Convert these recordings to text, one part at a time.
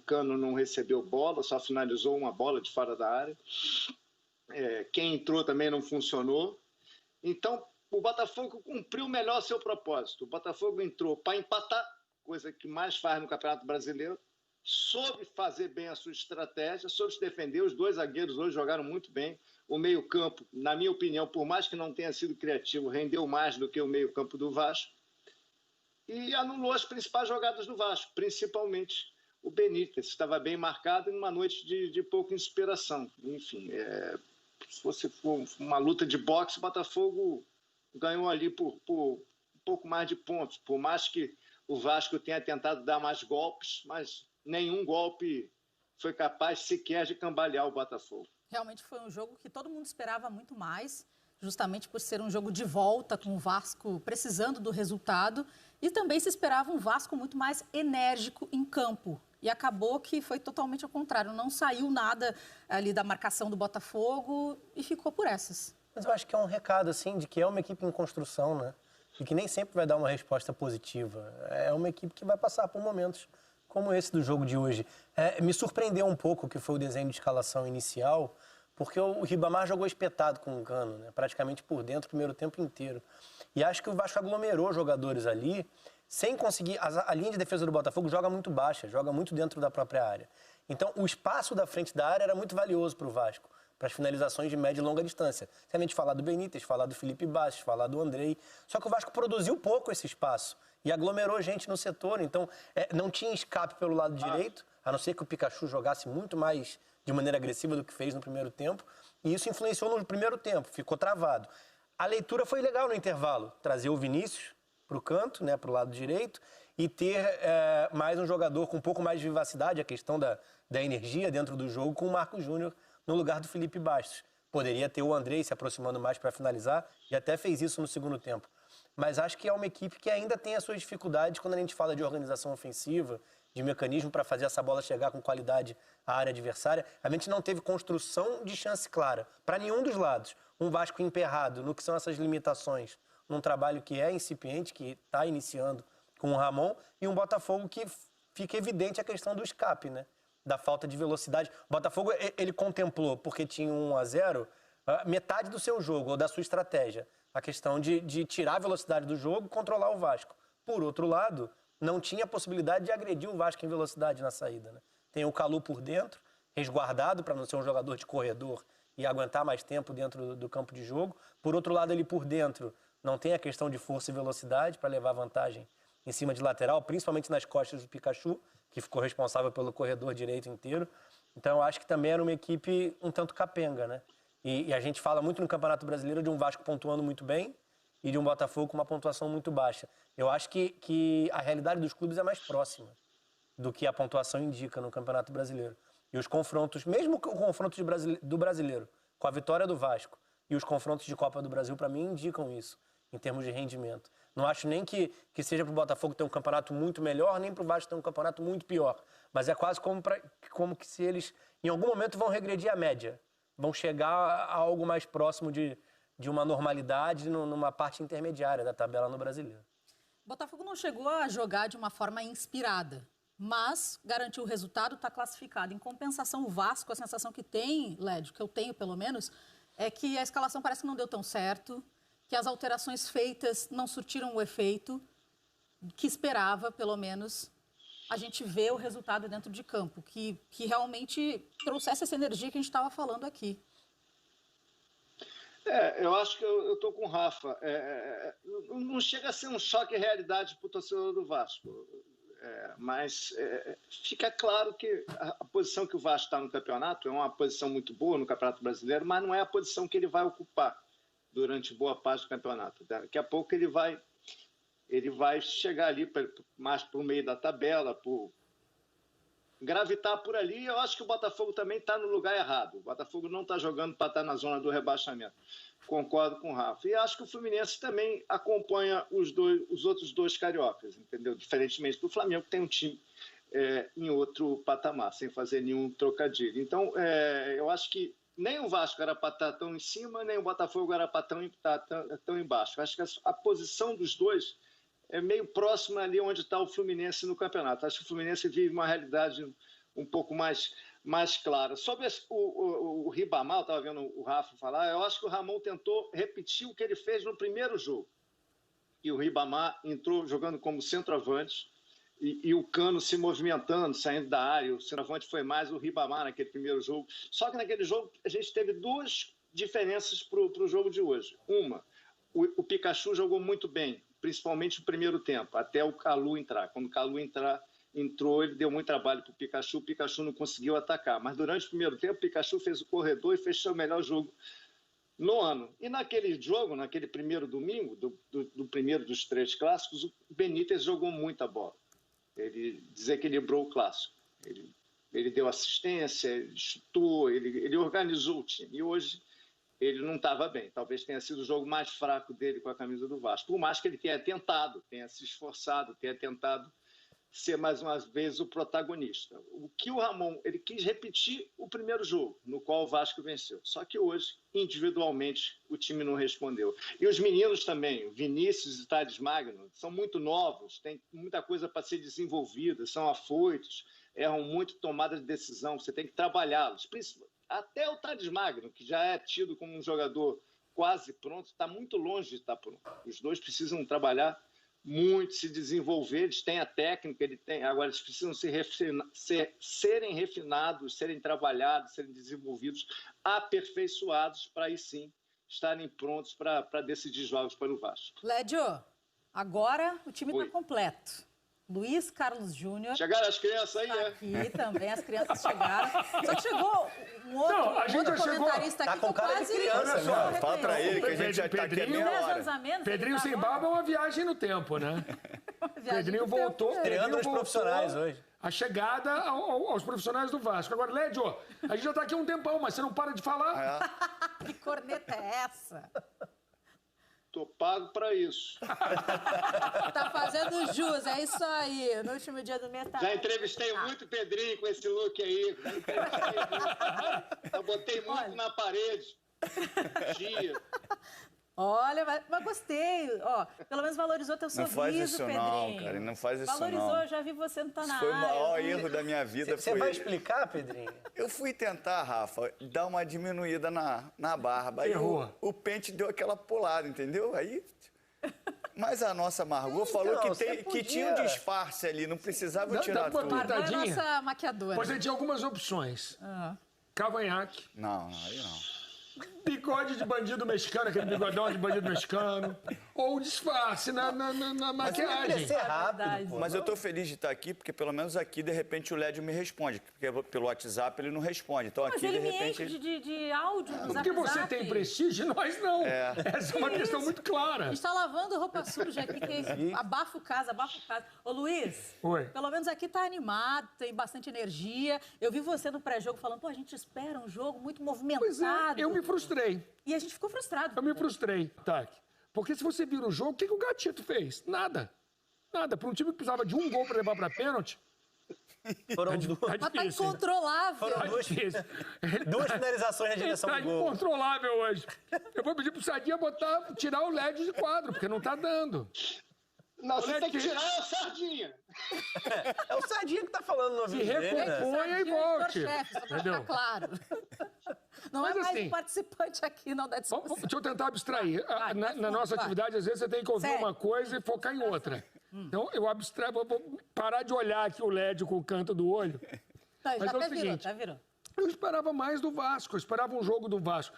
Cano não recebeu bola, só finalizou uma bola de fora da área. Quem entrou também não funcionou. Então, o Botafogo cumpriu melhor seu propósito. O Botafogo entrou para empatar, coisa que mais faz no Campeonato Brasileiro, soube fazer bem a sua estratégia, soube se defender. Os dois zagueiros hoje jogaram muito bem. O meio-campo, na minha opinião, por mais que não tenha sido criativo, rendeu mais do que o meio-campo do Vasco. E anulou as principais jogadas do Vasco, principalmente o Benítez, estava bem marcado numa noite de pouca inspiração. Enfim, se fosse uma luta de boxe, o Botafogo ganhou ali por um pouco mais de pontos, por mais que o Vasco tenha tentado dar mais golpes, mas nenhum golpe foi capaz sequer de cambalear o Botafogo. Realmente foi um jogo que todo mundo esperava muito mais, justamente por ser um jogo de volta, com o Vasco precisando do resultado, e também se esperava um Vasco muito mais enérgico em campo. E acabou que foi totalmente ao contrário, não saiu nada ali da marcação do Botafogo e ficou por essas. Mas eu acho que é um recado, assim, de que é uma equipe em construção, né? E que nem sempre vai dar uma resposta positiva. É uma equipe que vai passar por momentos como esse do jogo de hoje. Me surpreendeu um pouco o que foi o desenho de escalação inicial, porque o Ribamar jogou espetado com o Cano, né? Praticamente por dentro o primeiro tempo inteiro. E acho que o Vasco aglomerou jogadores ali, sem conseguir... A linha de defesa do Botafogo joga muito baixa, joga muito dentro da própria área. Então, o espaço da frente da área era muito valioso para o Vasco, para as finalizações de média e longa distância. Se a gente falar do Benítez, falar do Felipe Bastos, falar do Andrei. Só que o Vasco produziu pouco esse espaço e aglomerou gente no setor. Então, não tinha escape pelo lado direito, a não ser que o Pikachu jogasse muito mais de maneira agressiva do que fez no primeiro tempo. E isso influenciou no primeiro tempo, ficou travado. A leitura foi legal no intervalo, trazer o Vinícius para o canto, né, para o lado direito, e ter mais um jogador com um pouco mais de vivacidade, a questão da energia dentro do jogo, com o Marcos Júnior no lugar do Felipe Bastos. Poderia ter o Andrei se aproximando mais para finalizar, e até fez isso no segundo tempo. Mas acho que é uma equipe que ainda tem as suas dificuldades quando a gente fala de organização ofensiva, de mecanismo para fazer essa bola chegar com qualidade à área adversária. A gente não teve construção de chance clara para nenhum dos lados. Um Vasco emperrado no que são essas limitações, num trabalho que é incipiente, que está iniciando com o Ramon, e um Botafogo que fica evidente a questão do escape, né? Da falta de velocidade. O Botafogo, ele contemplou, porque tinha 1-0, metade do seu jogo, ou da sua estratégia. A questão de tirar a velocidade do jogo e controlar o Vasco. Por outro lado, não tinha a possibilidade de agredir o Vasco em velocidade na saída, né? Tem o Calu por dentro, resguardado para não ser um jogador de corredor e aguentar mais tempo dentro do campo de jogo. Por outro lado, ele por dentro não tem a questão de força e velocidade para levar vantagem em cima de lateral, principalmente nas costas do Pikachu, que ficou responsável pelo corredor direito inteiro. Então, eu acho que também era uma equipe um tanto capenga, né? E a gente fala muito no Campeonato Brasileiro de um Vasco pontuando muito bem e de um Botafogo com uma pontuação muito baixa. Eu acho que a realidade dos clubes é mais próxima do que a pontuação indica no Campeonato Brasileiro. E os confrontos, mesmo o confronto do Brasileiro, com a vitória do Vasco, e os confrontos de Copa do Brasil, para mim, indicam isso, em termos de rendimento. Não acho nem que seja para o Botafogo ter um campeonato muito melhor, nem para o Vasco ter um campeonato muito pior. Mas é quase como que se eles, em algum momento, vão regredir a média. Vão chegar a algo mais próximo de uma normalidade numa parte intermediária da tabela no Brasileiro. O Botafogo não chegou a jogar de uma forma inspirada, mas garantiu o resultado, está classificado. Em compensação, o Vasco, a sensação que tem, Lédio, que eu tenho pelo menos, é que a escalação parece que não deu tão certo, que as alterações feitas não surtiram o efeito que esperava, pelo menos, a gente vê o resultado dentro de campo, que realmente trouxesse essa energia que a gente estava falando aqui. Eu acho que eu estou com o Rafa. Não chega a ser um choque de realidade para o torcedor do Vasco, mas fica claro que a posição que o Vasco está no campeonato é uma posição muito boa no Campeonato Brasileiro, mas não é a posição que ele vai ocupar durante boa parte do campeonato. Daqui a pouco ele vai chegar ali mais para o meio da tabela, por gravitar por ali. Eu acho que o Botafogo também está no lugar errado. O Botafogo não está jogando para estar na zona do rebaixamento. Concordo com o Rafa. E acho que o Fluminense também acompanha os outros dois cariocas, entendeu? Diferentemente do Flamengo, que tem um time em outro patamar, sem fazer nenhum trocadilho. Então, eu acho que nem o Vasco era para estar tão em cima, nem o Botafogo era para estar tão embaixo. Eu acho que a posição dos dois é meio próxima ali onde está o Fluminense no campeonato. Acho que o Fluminense vive uma realidade um pouco mais clara. Sobre o Ribamar, eu estava vendo o Rafa falar, eu acho que o Ramon tentou repetir o que ele fez no primeiro jogo. E o Ribamar entrou jogando como centroavante e o Cano se movimentando, saindo da área. O centroavante foi mais o Ribamar naquele primeiro jogo. Só que naquele jogo a gente teve duas diferenças para o jogo de hoje. Uma, o Pikachu jogou muito bem, principalmente no primeiro tempo, até o Calu entrar. Quando o Calu entrou, ele deu muito trabalho para o Pikachu não conseguiu atacar. Mas durante o primeiro tempo, o Pikachu fez o corredor e fechou o melhor jogo no ano. E naquele jogo, naquele primeiro domingo, do primeiro dos 3 clássicos, o Benítez jogou muita bola. Ele desequilibrou o clássico. Ele deu assistência, ele chutou, ele organizou o time. E hoje ele não estava bem. Talvez tenha sido o jogo mais fraco dele com a camisa do Vasco. Por mais que ele tenha tentado, tenha se esforçado, tenha tentado ser mais uma vez o protagonista. O que o Ramon, ele quis repetir o primeiro jogo, no qual o Vasco venceu. Só que hoje, individualmente, o time não respondeu. E os meninos também, Vinícius e Thales Magno, são muito novos, tem muita coisa para ser desenvolvida, são afoitos, erram muito tomada de decisão, você tem que trabalhá-los. Até o Thales Magno, que já é tido como um jogador quase pronto, está muito longe de estar pronto. Os dois precisam trabalhar muito, se desenvolver, eles têm a técnica, agora eles precisam serem refinados, serem trabalhados, serem desenvolvidos, aperfeiçoados, para aí sim estarem prontos para decidir jogos para o Vasco. Lédio, agora o time está completo. Luiz Carlos Júnior. Chegaram as crianças aí, tá aqui também, as crianças chegaram. Só que chegou um outro, Não, a gente outro já comentarista chegou, aqui tá com cara de criança, só, fala pra ele que a gente já tá aqui há meia hora. Pedrinho sem barba é uma viagem no tempo, né? Pedrinho voltou. Estreando os profissionais hoje. A chegada aos profissionais do Vasco. Agora, Lédio, a gente já tá aqui há um tempão, mas você não para de falar. Que corneta é essa? Tô pago para isso. Tá fazendo jus, é isso aí. No último dia do mês tá... Já entrevistei muito Pedrinho com esse look aí. Eu botei muito na parede. Dia. Olha, mas gostei. Ó, pelo menos valorizou teu sorriso, Não faz isso Pedrinho. não, cara. Não faz isso valorizou, não. já vi você não tá na Foi o área. maior erro da minha vida. Você vai explicar, Pedrinho? Eu fui tentar, Rafa, dar uma diminuída na barba. Aí Errou. o pente deu aquela pulada, entendeu? Aí... Mas a nossa Margot falou que tinha um disfarce ali, não precisava tirar pra tudo. Margot é a Tadinha. nossa maquiadora. Pois a gente tinha algumas opções. Cavanhaque. Não, aí não. Bigode de bandido mexicano, aquele bigodão de bandido mexicano. Ou disfarce na maquiagem. Crescer rápido, Verdade. pô. Mas eu tô feliz de estar aqui, porque pelo menos aqui, de repente, o Lédio me responde. Porque pelo WhatsApp ele não responde. Então Mas aqui, ele de me repente... enche de áudio no Porque Zap você Zap. tem prestígio e nós não. Essa é uma questão muito A clara. gente tá lavando roupa suja aqui, que é isso. Abafa o caso, abafa o caso. Ô, Luiz, Oi. pelo menos aqui tá animado, tem bastante energia. Eu vi você no pré-jogo falando, pô, a gente espera um jogo muito movimentado. Pois é, eu me frustrei. E a gente ficou frustrado. Eu me frustrei, Tac. Porque se você vira o jogo, o que o Gatito fez? Nada. Nada. Para um time que precisava de um gol para levar para pênalti, Foram duas, Mas tá incontrolável. foram duas finalizações na direção Tá do gol. incontrolável hoje. Eu vou pedir pro Sadinha tirar o LED de quadro, porque não tá dando. Não, você Olha tem que aqui. tirar a sardinha. É o Sardinha que tá falando no Se ouvido dele, né? recomponha e volte. Chefe, só pra Entendeu? ficar claro. Não Mas é mais assim, um participante aqui, não, da discussão. Deixa eu tentar abstrair. Vai, Na nossa vai. atividade, às vezes, você tem que ouvir Sério? uma coisa e focar em outra. Então, eu abstraio, vou parar de olhar aqui o LED com o canto do olho. Tá, Mas já é o até virou, seguinte, já virou. Eu esperava mais do Vasco, eu esperava um jogo do Vasco.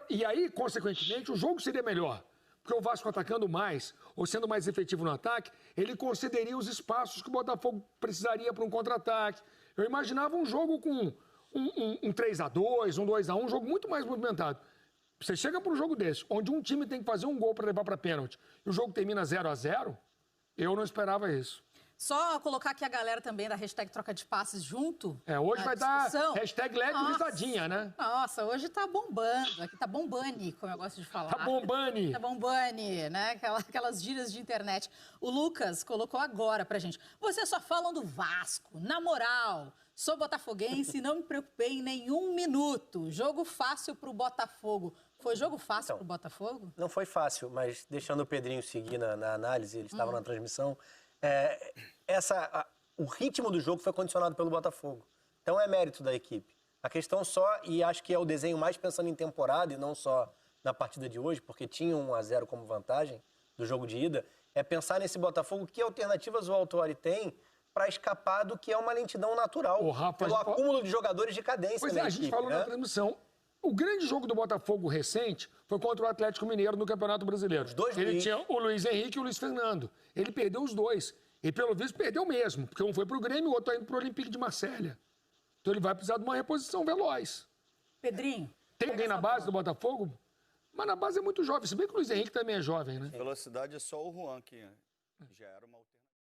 E aí, consequentemente, o jogo seria melhor. Porque o Vasco atacando mais, ou sendo mais efetivo no ataque, ele concederia os espaços que o Botafogo precisaria para um contra-ataque. Eu imaginava um jogo com um 3-2, um 2-1, um jogo muito mais movimentado. Você chega para um jogo desse, onde um time tem que fazer um gol para levar para pênalti, e o jogo termina 0-0, eu não esperava isso. Só colocar aqui a galera também da hashtag Troca de Passes junto. Hoje na vai dar discussão. hashtag LED Nossa. risadinha, né? Nossa, hoje tá bombando. Aqui tá bombani, como eu gosto de falar. Tá bombani. Tá bombani, né? Aquelas gírias de internet. O Lucas colocou agora pra gente. Vocês só falam do Vasco. Na moral, sou botafoguense e não me preocupei em nenhum minuto. Jogo fácil pro Botafogo. Foi jogo fácil pro Botafogo? Não foi fácil, mas deixando o Pedrinho seguir na análise, ele estava na transmissão, o ritmo do jogo foi condicionado pelo Botafogo. Então é mérito da equipe. A questão só, e acho que é o desenho mais pensando em temporada e não só na partida de hoje, porque tinha 1-0 como vantagem do jogo de ida, é pensar nesse Botafogo, que alternativas o Autuori tem para escapar do que é uma lentidão natural, pelo acúmulo de jogadores de cadência Pois na é, a gente falou na transmissão. O grande jogo do Botafogo recente foi contra o Atlético Mineiro no Campeonato Brasileiro. Os dois Ele Luiz. tinha o Luiz Henrique e o Luiz Fernando. Ele perdeu os dois. E, pelo visto, perdeu mesmo, porque um foi pro Grêmio e o outro tá indo pro Olympique de Marselha. Então ele vai precisar de uma reposição veloz. Pedrinho. Tem alguém na base do Botafogo? Mas na base é muito jovem. Se bem que o Luiz Henrique também é jovem, né? Velocidade é só o Juan, que já era uma alternativa.